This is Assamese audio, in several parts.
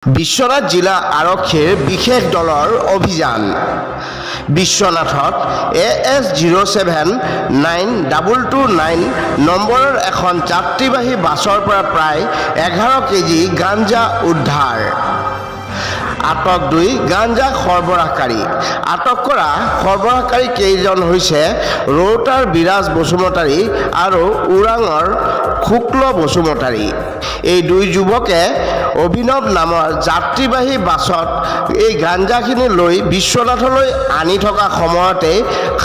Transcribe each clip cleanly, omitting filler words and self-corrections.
বিশ্বনাথ জিলা আৰক্ষীৰ বিশেষ দলৰ অভিযান বিশ্বনাথত AS07929 নম্বৰৰ এখন যাত্ৰীবাহী বাছৰ পৰা প্ৰায় 11 কেজি গাঞ্জা উদ্ধাৰ আটক 2 গাঞ্জা সৰবৰাহকাৰী আটক কৰা সৰবৰাহকাৰী কেইজন হৈছে ৰৌতাৰ বিৰাজ বসুমতাৰী আৰু উৰাঙৰ শুক্ল বসুমতাৰী এই 2 যুৱকে অভিনৱ নামৰ যাত্ৰীবাহী বাছত এই গাঞ্জাখিনি লৈ বিশ্বনাথলৈ আনি থকা সময়তে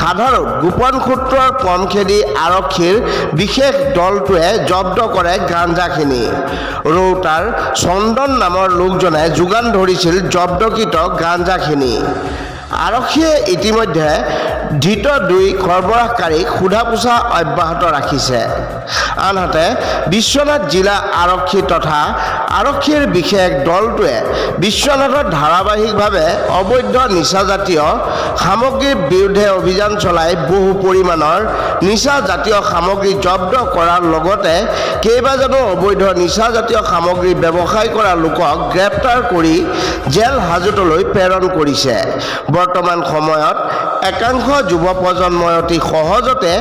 সাধাৰণ গোপন সূত্ৰৰ পমখেদি আৰক্ষীৰ বিশেষ দলটোৱে জব্দ কৰে গাঞ্জাখিনি ৰৌতাৰ চন্দন নামৰ লোকজনে যোগান ধৰিছিল জব্দকৃত গাঞ্জাখিনি আৰক্ষীয়ে ইতিমধ্যে ধৃত 2 সৰবৰাহকাৰীক সোধা পোছা অব্যাহত ৰাখিছে আনহাতে বিশ্বনাথ জিলা আৰক্ষী তথা আৰক্ষীৰ বিশেষ দলটোৱে বিশ্বনাথত ধাৰাবাহিকভাৱে অবৈধ নিচাজাতীয় সামগ্ৰীৰ বিৰুদ্ধে অভিযান চলাই বহু পৰিমাণৰ নিচাজাতীয় সামগ্ৰী জব্দ কৰাৰ লগতে কেইবাজনো অবৈধ নিচাজাতীয় সামগ্ৰী ব্যৱসায় কৰা লোকক গ্ৰেপ্তাৰ কৰি জেল হাজতলৈ প্ৰেৰণ কৰিছে বৰ্তমান সময়ত একাংশ যুৱ প্ৰজন্মই অতি সহজতে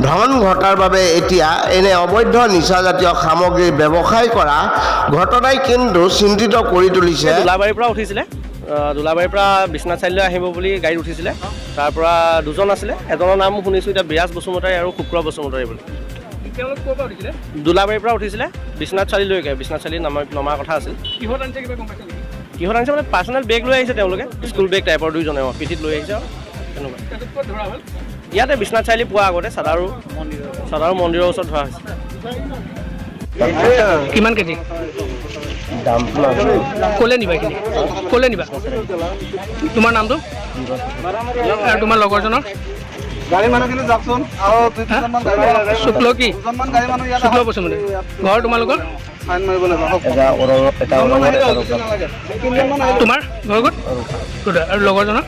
ধন ঘটাৰ বাবে এতিয়া এনে অবৈধ নিচাজাতীয় সামগ্ৰীৰ ব্যৱসায় কৰা ঘটনাই কিন্তু চিন্তিত কৰি তুলিছে দুলাবাৰীৰ পৰা উঠিছিলে দুলাবাৰীৰ পৰা বিশ্বনাথ চাৰিআলিলৈ আহিব বুলি গাড়ীত উঠিছিলে তাৰ পৰা দুজন আছিলে এজনৰ নাম শুনিছোঁ এতিয়া বিৰাজ বসুমতাৰী আৰু শুক্ৰ বসুমতাৰী বুলি তেওঁলোক ক'ৰ পৰা উঠিছিলে দুলাবাৰীৰ পৰা উঠিছিলে বিশ্বনাথ চাৰিআলিলৈকে বিশ্বনাথ চাৰিআলি নমাৰ কথা আছিল কিহত আনিছে কিবা গম পাইছে নেকি কিহত আনিছে মানে পাৰ্চনেল বেগ লৈ আহিছে তেওঁলোকে স্কুল বেগ টাইপৰ 2জনে পিঠিত লৈ আহিছে আৰু তেনেকুৱা তাৰপিছত ক'ত ধৰা হ'ল ইয়াতে বিশ্বনাথ চাৰিআলি পোৱা আগতে চাদাৰু মন্দিৰৰ ওচৰত ধৰা হৈছে কিমান কেজি ক'লে নিবা এইখিনি ক'লে নিবা তোমাৰ নামটো আৰু তোমাৰ লগৰজনৰ গাড়ী মানুহখিনি যাওকচোন আৰু 2-3জনমান গাড়ী শুক্ল কি দুজনমান গাড়ী মানুহ ইয়াত শুক্ল বসুমতাৰী ঘৰ তোমালোকৰ ফাইন মাৰিব লাগিব তোমাৰ ঘৰ ক'ত আৰু লগৰজনৰ